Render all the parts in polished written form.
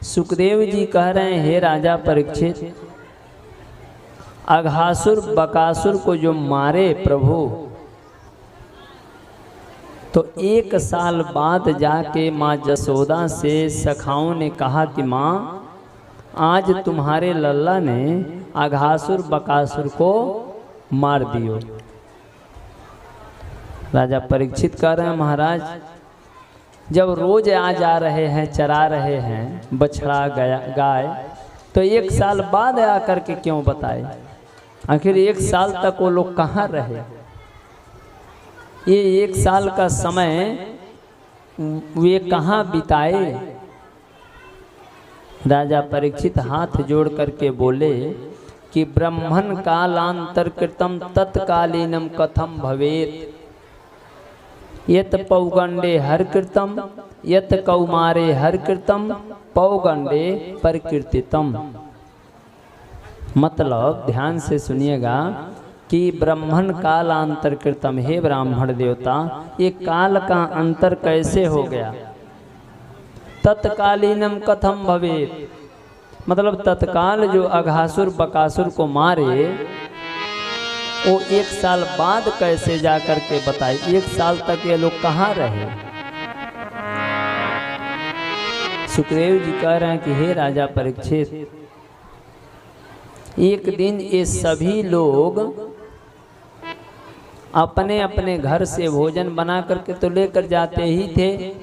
सुखदेव जी कह रहे हैं, हे राजा परीक्षित, अघासुर बकासुर को जो मारे प्रभु, तो 1 साल बाद जाके माँ जसोदा से सखाओं ने कहा कि माँ, आज तुम्हारे लल्ला ने अघासुर बकासुर को मार दियो। राजा परीक्षित कह रहे हैं, महाराज जब रोज आ जा रहे हैं, चरा रहे हैं बछड़ा गाय, तो 1 साल बाद आकर के क्यों बताए? आखिर 1 साल तक वो लोग कहाँ रहे? ये 1 साल का समय वे कहाँ बिताए? राजा परीक्षित हाथ जोड़ करके बोले कि ब्रह्मण कालांतर कृतम तत्कालीनम कथम भवेत, यत पौगंडे हर कृतम यत कौमारे हर कृतम पौगंडे परकीर्तितम। मतलब ध्यान से सुनिएगा कि ब्रह्मण कालांतर कृतम, हे ब्राह्मण देवता, ये काल का अंतर कैसे हो गया? तत्कालीनम कथम भवेत, मतलब तत्काल जो अघासुर बकासुर को मारे वो 1 साल बाद कैसे जा कर के बताए? 1 साल तक ये लोग कहाँ रहे? सुखदेव जी कह रहे हैं कि हे राजा परीक्षित, एक दिन ये सभी लोग अपने अपने घर से भोजन बना करके तो लेकर जाते ही थे।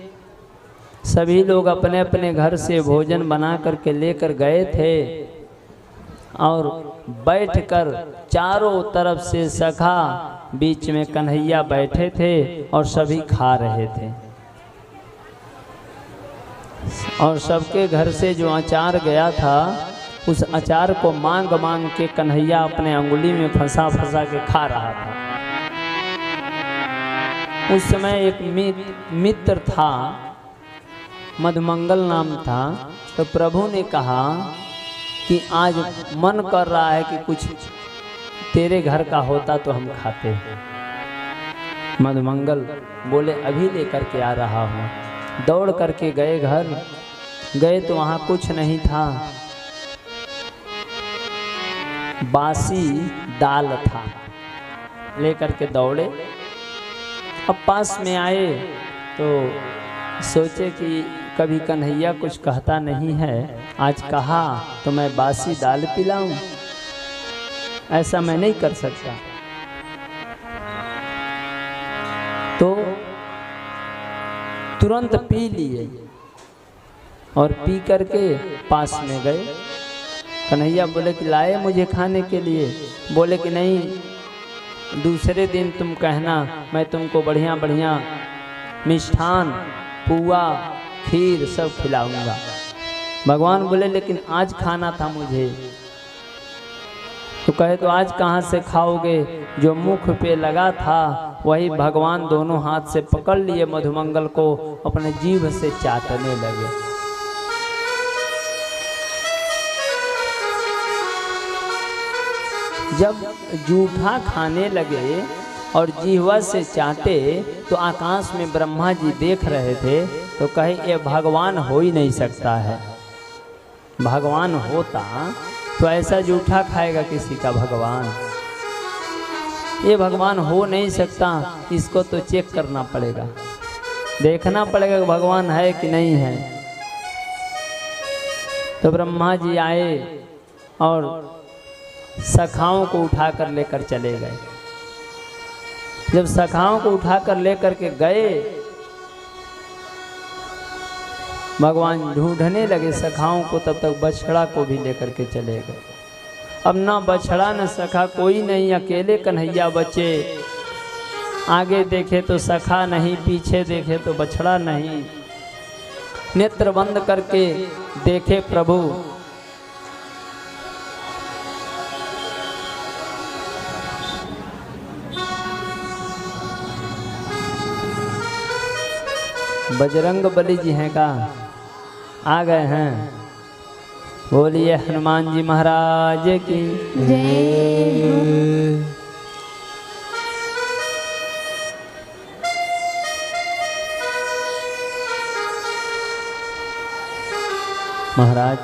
सभी लोग अपने अपने घर से भोजन बना करके लेकर गए थे और बैठकर चारों तरफ से सखा, बीच में कन्हैया बैठे थे और सभी खा रहे थे। और सबके घर से जो अचार गया था, उस अचार को मांग मांग के कन्हैया अपने अंगुली में फंसा फंसा के खा रहा था। उस समय एक मित्र था, मधुमंगल नाम था। तो प्रभु ने कहा कि आज मन कर रहा है कि कुछ तेरे घर का होता तो हम खाते। मधुमंगल बोले अभी लेकर के आ रहा हूँ। दौड़ करके गए, घर गए तो वहाँ कुछ नहीं था, बासी दाल था। लेकर के दौड़े, अब पास में आए तो सोचे कि कभी कन्हैया कुछ कहता नहीं है, आज कहा तो मैं बासी दाल पिलाऊं, ऐसा मैं नहीं कर सकता। तो तुरंत पी लिए और पी करके पास में गए। कन्हैया बोले कि लाए मुझे खाने के लिए? बोले कि नहीं, दूसरे दिन तुम कहना, मैं तुमको बढ़िया बढ़िया मिष्ठान, पुआ, खीर सब खिलाऊंगा। भगवान बोले लेकिन आज खाना था मुझे। तो कहे तो आज कहाँ से खाओगे? जो मुख पे लगा था वही भगवान दोनों हाथ से पकड़ लिए मधुमंगल को, अपने जीभ से चाटने लगे। जब जूठा खाने लगे और जीवा से चाटे तो आकाश में ब्रह्मा जी देख रहे थे। तो कहे ये भगवान हो ही नहीं सकता है, भगवान होता तो ऐसा जूठा खाएगा किसी का भगवान? ये भगवान हो नहीं सकता, इसको तो चेक करना पड़ेगा, देखना पड़ेगा कि भगवान है कि नहीं है। तो ब्रह्मा जी आए और सखाओं को उठाकर लेकर चले गए। जब सखाओं को उठाकर लेकर के गए, भगवान ढूंढने लगे सखाओं को, तब तक बछड़ा को भी लेकर के चले गए। अब ना बछड़ा न सखा, कोई नहीं, अकेले कन्हैया बचे। आगे देखे तो सखा नहीं, पीछे देखे तो बछड़ा नहीं। नेत्र बंद करके देखे प्रभु, बजरंग बली जी हैं का आ गए हैं। बोलिए हनुमान जी महाराज की जय। महाराज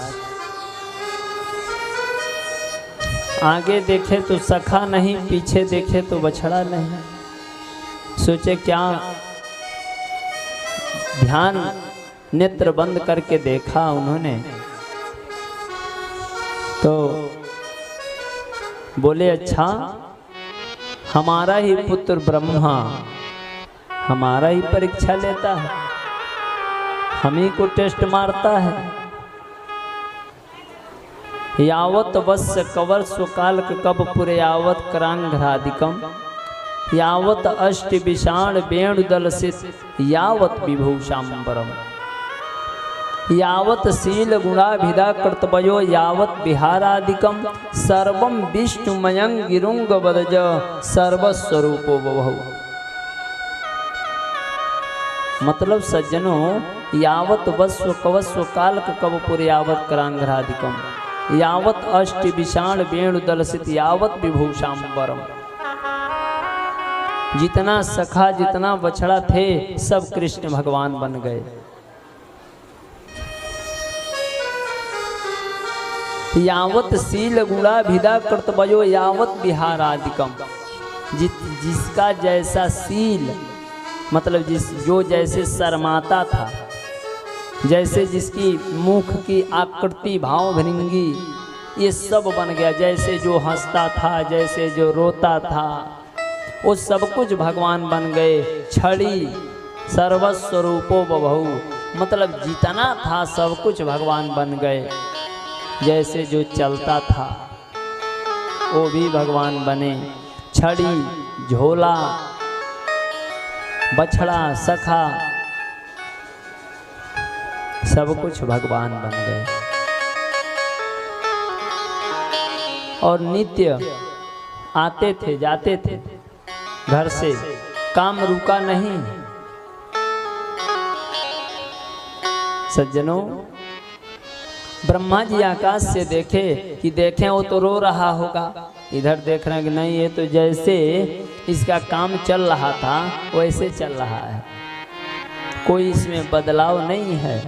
आगे देखे तो सखा नहीं, पीछे देखे तो बछड़ा नहीं। सोचे क्या, ध्यान नेत्र बंद करके देखा उन्होंने तो बोले अच्छा हमारा ही पुत्र ब्रह्मा हमारा ही परीक्षा लेता है, हम ही को टेस्ट मारता है। यावत वस्य कवर स्वकाल कब पुरे यावत करांघ्रादिकम यावत अष्ट विषाण वेणुदल सित यावत विभूषाम्बरम यावत शील गुणाभिधा कर्तव्यो यावत विहारादिकम सर्वम विष्णुमयं गिरुंग वदज सर्वस्वरूपो बभौ। मतलब सज्जनों, यावत वस्व कवस्व काल कवपुर यावत करांघ्रादिकम यावत अष्ट विषाण वेणुदल सित यावत विभूषाम्बरम। जितना सखा जितना बछड़ा थे सब कृष्ण भगवान बन गए। यावत शील गुणाभिधा कर्तव्यो यावत विहारादिकम। जिसका जैसा शील मतलब जो जैसे शर्माता था, जैसे जिसकी मुख की आकृति भाव भृंगी ये सब बन गया। जैसे जो हंसता था, जैसे जो रोता था, वो सब कुछ भगवान बन गए। छड़ी सर्वस्वरूपो बभौ, मतलब जितना था सब कुछ भगवान बन गए। जैसे जो चलता था वो भी भगवान बने। छड़ी झोला बछड़ा सखा सब कुछ भगवान बन गए। और नित्य आते थे जाते थे घर से, काम रुका नहीं। सज्जनों, ब्रह्मा जी आकाश से देखे कि देखें वो तो रो रहा होगा, इधर देख रहे हैं कि नहीं ये तो जैसे इसका काम चल रहा था वैसे चल रहा है, कोई इसमें बदलाव नहीं है।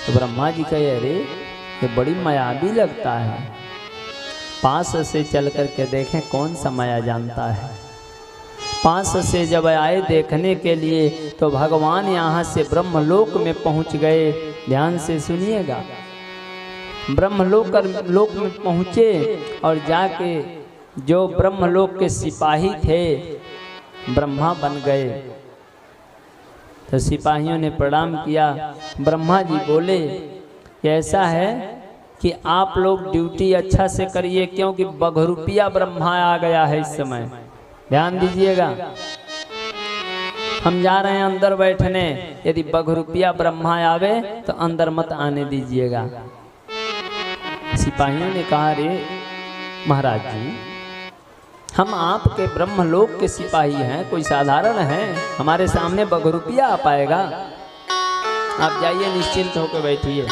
तो ब्रह्मा जी कहे अरे ये बड़ी मायावी लगता है, पास से चल करके देखें कौन सा माया जानता है। पास से जब आए देखने के लिए तो भगवान यहाँ से ब्रह्मलोक में पहुँच गए। ध्यान से सुनिएगा, ब्रह्मलोक में पहुँचे और जाके जो ब्रह्मलोक के सिपाही थे ब्रह्मा बन गए। तो सिपाहियों ने प्रणाम किया। ब्रह्मा जी बोले ऐसा है कि आप लोग ड्यूटी अच्छा से करिए, क्योंकि बघरुपिया ब्रह्मा आ गया है इस समय, ध्यान दीजिएगा। हम जा रहे हैं अंदर बैठने, यदि बघरुपिया ब्रह्मा आवे तो अंदर मत आने दीजिएगा। सिपाहियों ने कहा रे महाराज जी, हम आपके ब्रह्मलोक के सिपाही हैं, कोई साधारण है, हमारे सामने बघरुपिया आ पाएगा? आप जाइए निश्चिंत होकर बैठिए।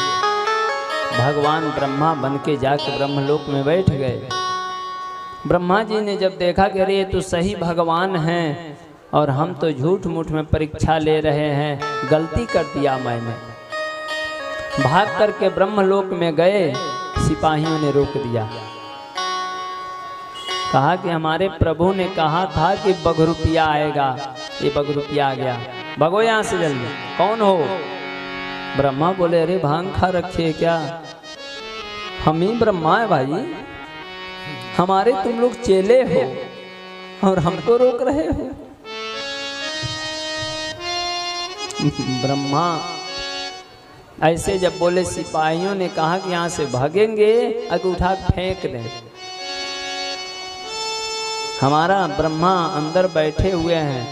भगवान ब्रह्मा बन के जाके ब्रह्मलोक में बैठ गए। ब्रह्मा जी ने जब देखा कि अरे ये तो सही भगवान हैं और हम तो झूठ मूठ में परीक्षा ले रहे हैं, गलती कर दिया मैंने। भाग करके ब्रह्मलोक में गए। सिपाहियों ने रोक दिया, कहा कि हमारे प्रभु ने कहा था कि बघरुपिया आएगा, ये बघरुपिया आ गया, भगो यहाँ से जल्दी। कौन हो? ब्रह्मा बोले अरे भांग खा रखिए क्या? हम ही ब्रह्मा है भाई, हमारे तुम लोग चेले हो और हमको रोक रहे हो। ब्रह्मा ऐसे जब बोले, सिपाहियों ने कहा कि यहाँ से भागेंगे अगर उठा फेंक दें। हमारा ब्रह्मा अंदर बैठे हुए हैं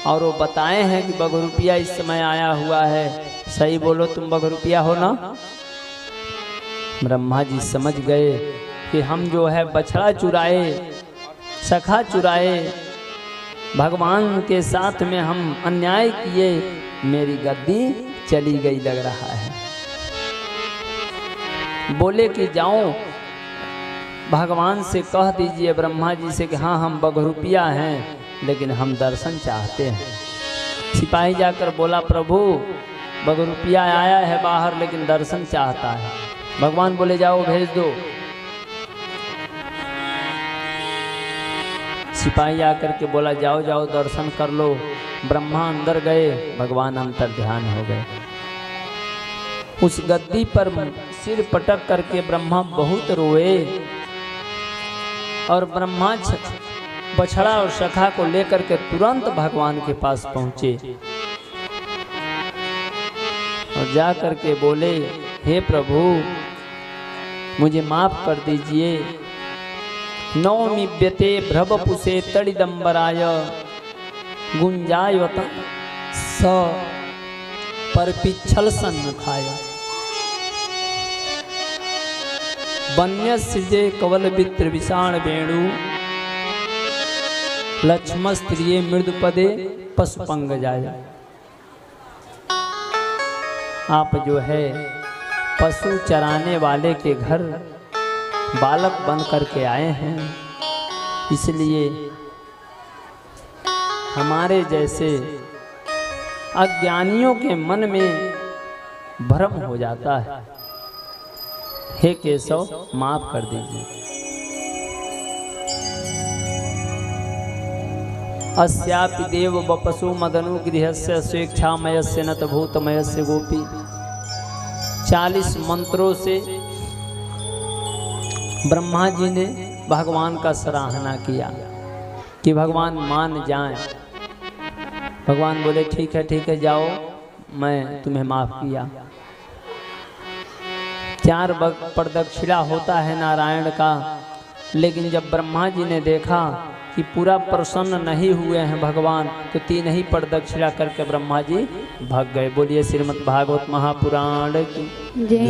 और वो बताए हैं कि बघरुपिया इस समय आया हुआ है, सही बोलो तुम बघरुपिया हो ना? ब्रह्मा जी समझ गए कि हम जो है बछड़ा चुराए, सखा चुराए, भगवान के साथ में हम अन्याय किए, मेरी गद्दी चली गई लग रहा है। बोले कि जाओ भगवान से कह दीजिए, ब्रह्मा जी से कि हाँ हम बघरुपिया हैं लेकिन हम दर्शन चाहते हैं। सिपाही जाकर बोला प्रभु बघरुपिया आया है बाहर लेकिन दर्शन चाहता है। भगवान बोले जाओ भेज दो। सिपाही आकर के बोला जाओ जाओ दर्शन कर लो। ब्रह्मा अंदर गए, भगवान अंतर ध्यान हो गए। उस गद्दी पर सिर पटक करके ब्रह्मा बहुत रोए और ब्रह्मा बछड़ा और सखा को लेकर के तुरंत भगवान के पास पहुंचे और जा करके बोले, हे प्रभु मुझे माफ कर दीजिए। नौमि व्यते भ्रवपुषे तड़िदंबराय गुंजायवत स परपिच्छल सन्मुखाय वन्यस्ये कवल वित्र विषाण वेणु लक्ष्मस्त्रिये मृदुपदे पशुपंग जाय। आप जो है पशु चराने वाले के घर बालक बन करके आए हैं, इसलिए हमारे जैसे अज्ञानियों के मन में भ्रम हो जाता है। हे केशव माफ कर दीजिए। अस्यापि देव बपसु मदनु गृहस्य स्वेच्छामयस्य नत भूतमयस्य गोपी। 40 मंत्रों से ब्रह्मा जी ने भगवान का सराहना किया कि भगवान मान जाएं। भगवान बोले ठीक है जाओ, मैं तुम्हें माफ किया। 4 प्रदक्षिणा होता है नारायण का, लेकिन जब ब्रह्मा जी ने देखा कि पूरा प्रसन्न नहीं हुए हैं भगवान, तो 3 ही प्रदक्षिणा करके ब्रह्मा जी भाग गए। बोलिए श्रीमद् भागवत महापुराण की जय।